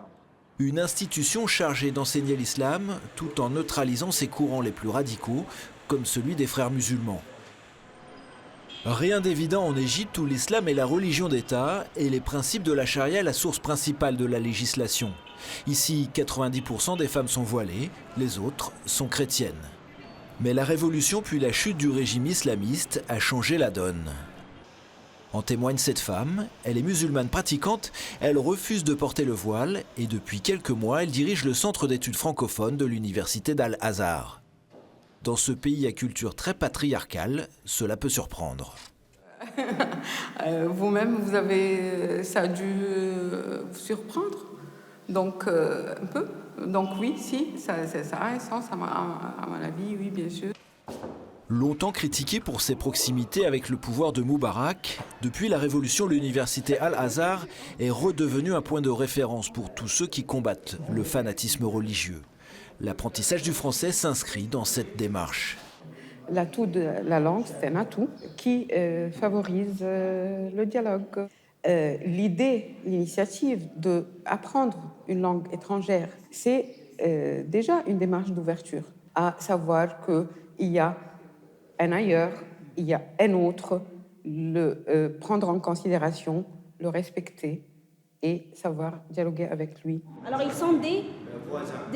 [SPEAKER 12] Une institution chargée d'enseigner l'islam tout en neutralisant ses courants les plus radicaux, comme celui des frères musulmans. Rien d'évident en Égypte où l'islam est la religion d'État et les principes de la charia la source principale de la législation. Ici, 90% des femmes sont voilées, les autres sont chrétiennes. Mais la révolution puis la chute du régime islamiste a changé la donne. En témoigne cette femme, elle est musulmane pratiquante, elle refuse de porter le voile et depuis quelques mois, elle dirige le centre d'études francophones de l'université d'Al-Azhar. Dans ce pays à culture très patriarcale, cela peut surprendre.
[SPEAKER 16] Vous-même, ça a dû vous surprendre, donc un peu. Donc oui, si, ça a un sens à mon avis, oui, bien sûr.
[SPEAKER 12] Longtemps critiquée pour ses proximités avec le pouvoir de Moubarak, depuis la révolution, l'université Al-Azhar est redevenue un point de référence pour tous ceux qui combattent le fanatisme religieux. L'apprentissage du français s'inscrit dans cette démarche.
[SPEAKER 16] L'atout de la langue, c'est un atout qui favorise le dialogue. L'idée, l'initiative d'apprendre une langue étrangère, c'est déjà une démarche d'ouverture, à savoir qu'il y a un ailleurs, il y a un autre, le prendre en considération, le respecter et savoir dialoguer avec lui.
[SPEAKER 21] Alors ils sont des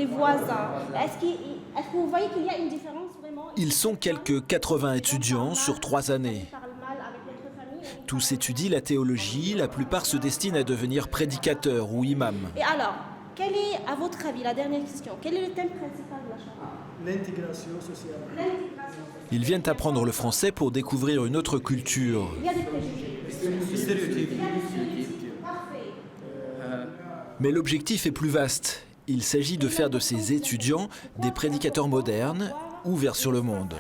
[SPEAKER 21] voisins. Est-ce que vous voyez qu'il y a une différence vraiment?
[SPEAKER 12] Ils sont quelques 80 étudiants sur 3 années. Tous étudient la théologie, la plupart se destinent à devenir prédicateurs ou imams.
[SPEAKER 21] Et alors, quel est, à votre avis, la dernière question, quel est le thème principal de la charia?
[SPEAKER 22] L'intégration sociale.
[SPEAKER 12] Ils viennent apprendre le français pour découvrir une autre culture.
[SPEAKER 21] Il y a des préjugés.
[SPEAKER 12] Mais l'objectif est plus vaste. Il s'agit de faire de ces étudiants des prédicateurs modernes, ouverts sur le monde.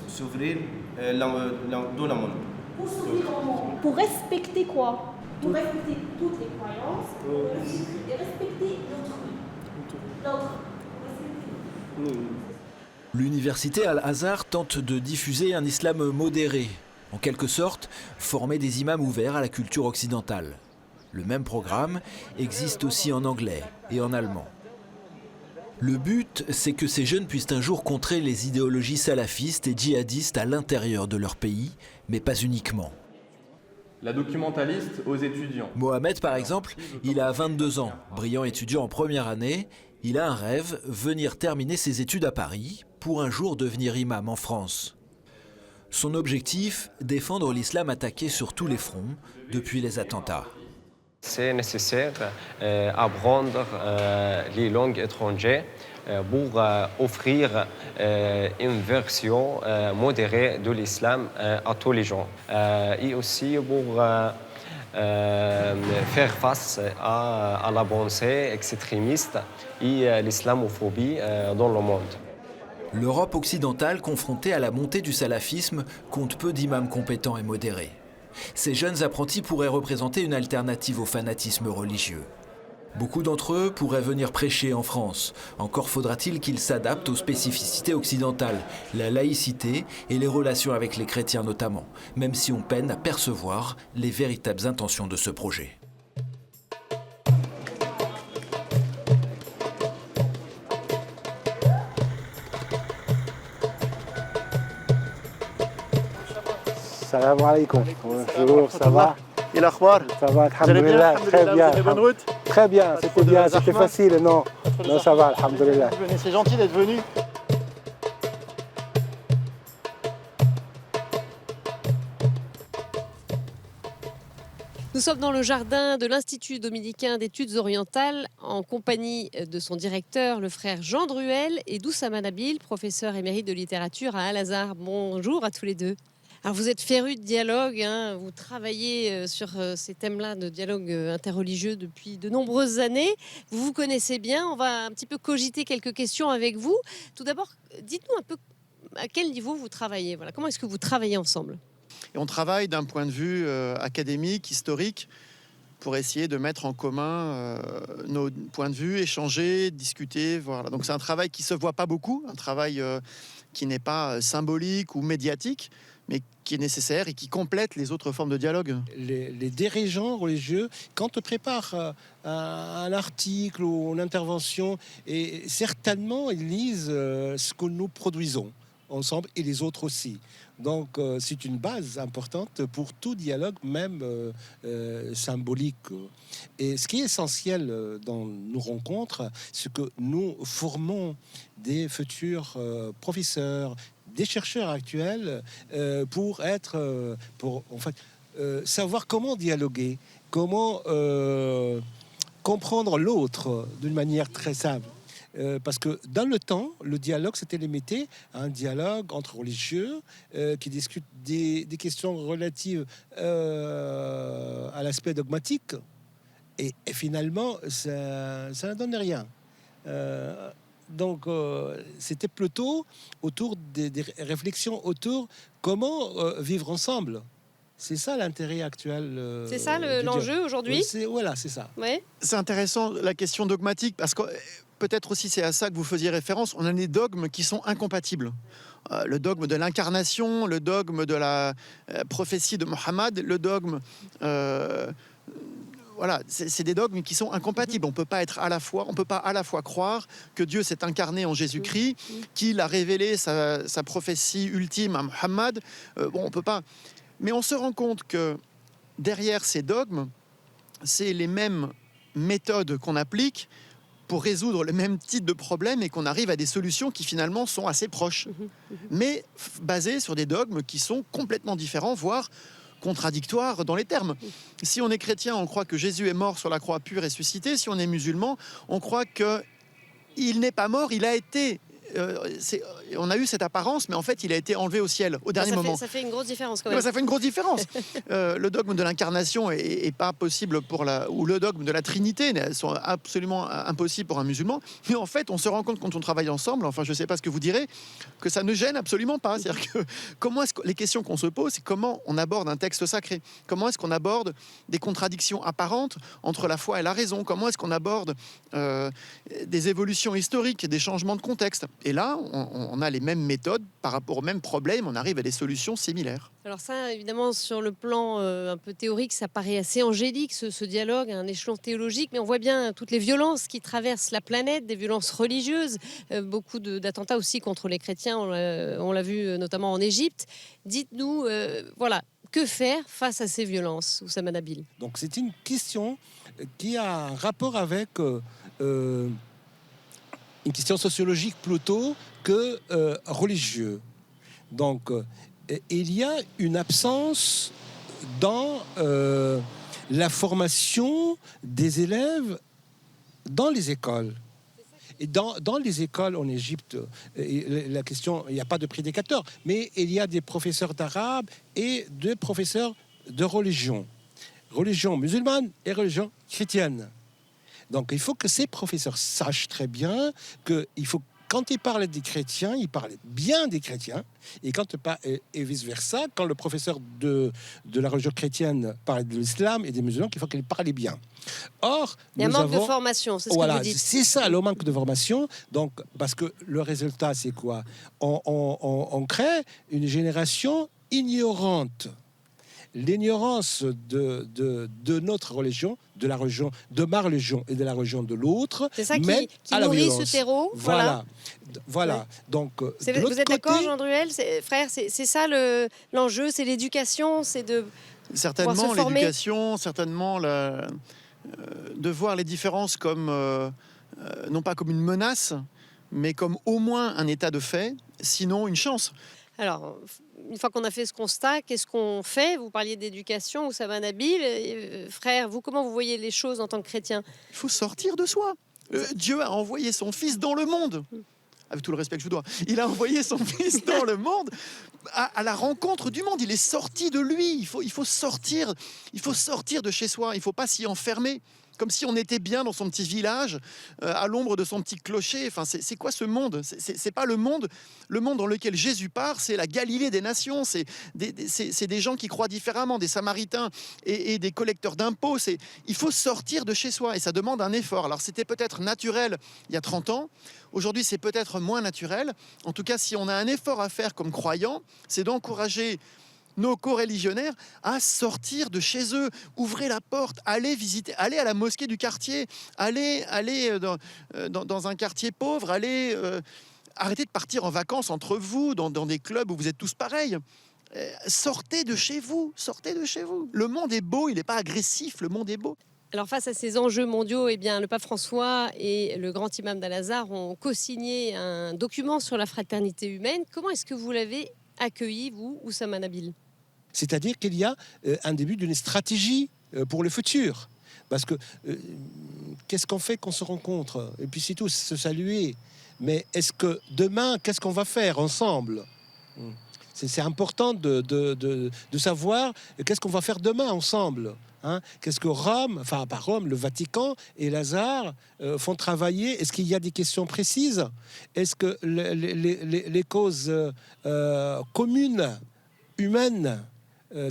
[SPEAKER 22] S'ouvrir dans le monde.
[SPEAKER 21] Pour s'ouvrir au monde. Pour respecter quoi? Pour respecter toutes les croyances et respecter l'autre.
[SPEAKER 12] L'université Al-Azhar tente de diffuser un islam modéré, en quelque sorte, former des imams ouverts à la culture occidentale. Le même programme existe aussi en anglais et en allemand. Le but, c'est que ces jeunes puissent un jour contrer les idéologies salafistes et djihadistes à l'intérieur de leur pays, mais pas uniquement.
[SPEAKER 23] La documentaliste aux étudiants.
[SPEAKER 12] Mohamed, par exemple, il a 22 ans, brillant étudiant en première année. Il a un rêve, venir terminer ses études à Paris pour un jour devenir imam en France. Son objectif, défendre l'islam attaqué sur tous les fronts depuis les attentats.
[SPEAKER 24] C'est nécessaire d'apprendre les langues étrangères pour offrir une version modérée de l'islam à tous les gens. Et aussi pour faire face à la pensée extrémiste et l'islamophobie dans le monde.
[SPEAKER 12] L'Europe occidentale, confrontée à la montée du salafisme, compte peu d'imams compétents et modérés. Ces jeunes apprentis pourraient représenter une alternative au fanatisme religieux. Beaucoup d'entre eux pourraient venir prêcher en France. Encore faudra-t-il qu'ils s'adaptent aux spécificités occidentales, la laïcité et les relations avec les chrétiens notamment, même si on peine à percevoir les véritables intentions de ce projet.
[SPEAKER 25] Salam alaikum. Bonjour, ça va? Et l'akhbar? Ça va, alhamdoulilah, très bien. Très bien, c'était bien, c'était facile, non, ça va, alhamdoulilah. C'est gentil d'être venu.
[SPEAKER 1] Nous sommes dans le jardin de l'Institut dominicain d'études orientales en compagnie de son directeur, le frère Jean Druel, et d'Oussama Nabil, professeur émérite de littérature à Al-Azhar. Bonjour à tous les deux. Alors vous êtes férus de dialogue, hein, vous travaillez sur ces thèmes-là de dialogue interreligieux depuis de nombreuses années. Vous vous connaissez bien, on va un petit peu cogiter quelques questions avec vous. Tout d'abord, dites-nous un peu à quel niveau vous travaillez. Voilà, comment est-ce que vous travaillez ensemble?
[SPEAKER 26] Et on travaille d'un point de vue académique, historique, pour essayer de mettre en commun nos points de vue, échanger, discuter. Voilà. Donc c'est un travail qui ne se voit pas beaucoup, un travail qui n'est pas symbolique ou médiatique, mais qui est nécessaire et qui complète les autres formes de dialogue.
[SPEAKER 25] Les dirigeants religieux, quand on prépare un article ou une intervention, et certainement ils lisent ce que nous produisons. ensemble et les autres aussi. Donc c'est une base importante pour tout dialogue, même symbolique. Et ce qui est essentiel dans nos rencontres, c'est que nous formons des futurs professeurs, des chercheurs actuels pour savoir comment dialoguer, comment comprendre l'autre d'une manière très simple. Parce que dans le temps, le dialogue s'était limité à un dialogue entre religieux qui discutent des questions relatives à l'aspect dogmatique. Et finalement, ça ne donne rien. Donc, c'était plutôt autour des réflexions autour comment vivre ensemble. C'est ça l'intérêt actuel.
[SPEAKER 1] C'est ça l'enjeu aujourd'hui.
[SPEAKER 25] Voilà, c'est ça.
[SPEAKER 1] Ouais.
[SPEAKER 26] C'est intéressant la question dogmatique parce que peut-être aussi c'est à ça que vous faisiez référence. On a des dogmes qui sont incompatibles. Le dogme de l'incarnation, le dogme de la prophétie de Mohammed, le dogme... Voilà, c'est des dogmes qui sont incompatibles. On peut pas à la fois croire que Dieu s'est incarné en Jésus-Christ, qu'il a révélé sa prophétie ultime à Mohammed. On peut pas. Mais on se rend compte que derrière ces dogmes, c'est les mêmes méthodes qu'on applique pour résoudre le même type de problème et qu'on arrive à des solutions qui finalement sont assez proches, mais basées sur des dogmes qui sont complètement différents, voire contradictoires dans les termes. Si on est chrétien, on croit que Jésus est mort sur la croix puis ressuscité. Si on est musulman, on croit qu'il n'est pas mort, il a été... on a eu cette apparence, mais en fait, il a été enlevé au ciel au dernier moment.
[SPEAKER 1] Ça fait une grosse différence quand même.
[SPEAKER 26] Ça fait une grosse différence. Le dogme de l'incarnation est pas possible ou le dogme de la Trinité sont absolument impossibles pour un musulman. Mais en fait, on se rend compte quand on travaille ensemble, enfin, je sais pas ce que vous direz, que ça ne gêne absolument pas. C'est-à-dire que les questions qu'on se pose, c'est comment on aborde un texte sacré. Comment est-ce qu'on aborde des contradictions apparentes entre la foi et la raison. Comment est-ce qu'on aborde des évolutions historiques, des changements de contexte. Et là, on a les mêmes méthodes par rapport aux mêmes problèmes, on arrive à des solutions similaires.
[SPEAKER 1] Alors ça, évidemment, sur le plan un peu théorique, ça paraît assez angélique, ce dialogue, à un échelon théologique, mais on voit bien toutes les violences qui traversent la planète, des violences religieuses, beaucoup d'attentats aussi contre les chrétiens, on l'a vu notamment en Égypte. Dites-nous, voilà, que faire face à ces violences, Oussama Nabil?
[SPEAKER 25] Donc c'est une question qui a un rapport avec... une question sociologique plutôt que religieuse. Donc, il y a une absence dans la formation des élèves dans les écoles. Et dans les écoles en Égypte, la question, il n'y a pas de prédicateurs, mais il y a des professeurs d'arabe et des professeurs de religion musulmane et religion chrétienne. Donc, il faut que ces professeurs sachent très bien qu'il faut, quand ils parlent des chrétiens, ils parlent bien des chrétiens, et et vice-versa, quand le professeur de la religion chrétienne parle de l'islam et des musulmans, il faut qu'il parle bien. Or,
[SPEAKER 1] il y a un manque de formation, c'est ce que vous dites.
[SPEAKER 25] C'est ça, le manque de formation. Donc, parce que le résultat, c'est quoi ? On crée une génération ignorante. L'ignorance de notre religion, de la religion, de ma religion et de la religion de l'autre,
[SPEAKER 1] c'est ça qui nourrit ce terreau.
[SPEAKER 25] Voilà.
[SPEAKER 1] Ouais.
[SPEAKER 25] Donc,
[SPEAKER 1] vous êtes d'accord, Jean Druel, frère, c'est ça l'enjeu, c'est l'éducation, c'est de
[SPEAKER 26] certainement l'éducation, certainement de voir les différences comme non pas comme une menace, mais comme au moins un état de fait, sinon une chance.
[SPEAKER 1] Alors, une fois qu'on a fait ce constat, qu'est-ce qu'on fait? Vous parliez d'éducation, Oussama Nabil. Frère, comment vous voyez les choses en tant que chrétien?
[SPEAKER 26] Il faut sortir de soi. Dieu a envoyé son Fils dans le monde. Avec tout le respect que je vous dois. Il a envoyé son Fils dans le monde à la rencontre du monde. Il est sorti de lui. Il faut sortir de chez soi. Il ne faut pas s'y enfermer. Comme si on était bien dans son petit village, à l'ombre de son petit clocher. Enfin, c'est quoi ce monde? C'est pas le monde. Le monde dans lequel Jésus part, c'est la Galilée des nations. C'est des gens qui croient différemment, des Samaritains et des collecteurs d'impôts. Il faut sortir de chez soi et ça demande un effort. Alors, c'était peut-être naturel il y a 30 ans. Aujourd'hui, c'est peut-être moins naturel. En tout cas, si on a un effort à faire comme croyants, c'est d'encourager nos co-religionnaires à sortir de chez eux, ouvrez la porte, allez visiter, allez à la mosquée du quartier, allez dans un quartier pauvre, allez arrêtez de partir en vacances entre vous, dans des clubs où vous êtes tous pareils. Sortez de chez vous, sortez de chez vous. Le monde est beau, il n'est pas agressif, le monde est beau.
[SPEAKER 1] Alors face à ces enjeux mondiaux, eh bien, le pape François et le grand imam d'Al-Azhar ont co-signé un document sur la fraternité humaine. Comment est-ce que vous l'avez accueilli, vous, Oussama Nabil?
[SPEAKER 3] C'est-à-dire qu'il y a un début d'une stratégie pour le futur. Parce que qu'est-ce qu'on fait quand on se rencontre? Et puis c'est tout, se saluer. Mais est-ce que demain, qu'est-ce qu'on va faire ensemble? C'est important de savoir qu'est-ce qu'on va faire demain ensemble. Hein? Qu'est-ce que Rome, enfin pas Rome, le Vatican et Lazare font travailler? Est-ce qu'il y a des questions précises? Est-ce que les causes communes, humaines,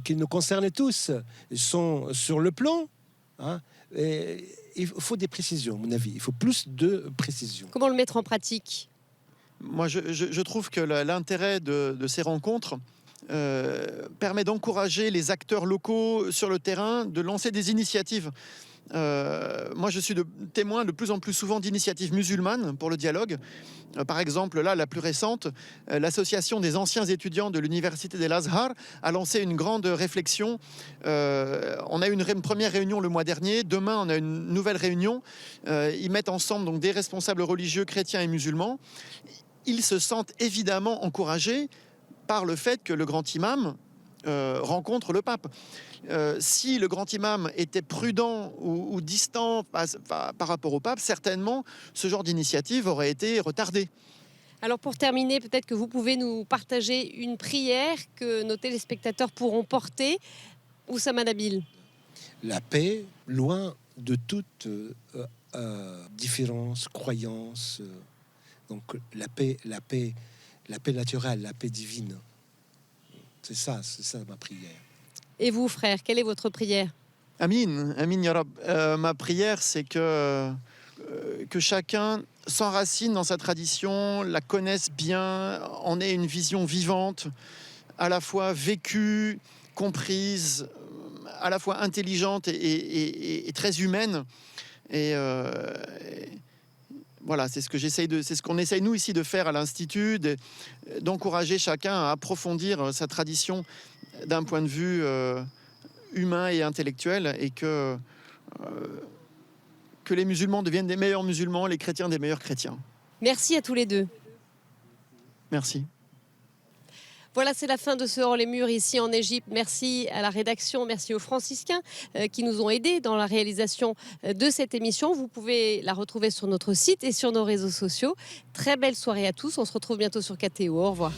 [SPEAKER 3] qui nous concernent tous, sont sur le plan? Hein? Et il faut des précisions, à mon avis. Il faut plus de précisions.
[SPEAKER 1] Comment le mettre en pratique?
[SPEAKER 26] Moi, je trouve que l'intérêt de ces rencontres permet d'encourager les acteurs locaux sur le terrain, de lancer des initiatives. Moi, je suis témoin de plus en plus souvent d'initiatives musulmanes pour le dialogue. Par exemple, là, la plus récente, l'association des anciens étudiants de l'université d'Al-Azhar a lancé une grande réflexion. On a eu une première réunion le mois dernier. Demain, on a une nouvelle réunion. Ils mettent ensemble donc des responsables religieux chrétiens et musulmans. Ils se sentent évidemment encouragés par le fait que le grand imam rencontre le pape. Si le grand imam était prudent ou distant par rapport au pape, certainement ce genre d'initiative aurait été retardée.
[SPEAKER 1] Alors pour terminer, peut-être que vous pouvez nous partager une prière que nos téléspectateurs pourront porter. Oussama Nabil.
[SPEAKER 3] La paix, loin de toute différence, croyance. Donc la paix naturelle, la paix divine. C'est ça ma prière.
[SPEAKER 1] Et vous, frère, quelle est votre prière?
[SPEAKER 26] Amin, Amin ya Rab. Ma prière, c'est que chacun s'enracine dans sa tradition, la connaisse bien, en ait une vision vivante, à la fois vécue, comprise, à la fois intelligente et très humaine. Et voilà, c'est ce qu'on essaye nous ici de faire à l'Institut, d'encourager chacun à approfondir sa tradition d'un point de vue humain et intellectuel, et que les musulmans deviennent des meilleurs musulmans, les chrétiens des meilleurs chrétiens.
[SPEAKER 1] Merci à tous les deux.
[SPEAKER 26] Merci.
[SPEAKER 1] Voilà, c'est la fin de ce Hors les murs ici en Égypte. Merci à la rédaction, merci aux franciscains qui nous ont aidés dans la réalisation de cette émission. Vous pouvez la retrouver sur notre site et sur nos réseaux sociaux. Très belle soirée à tous. On se retrouve bientôt sur KTO. Au revoir.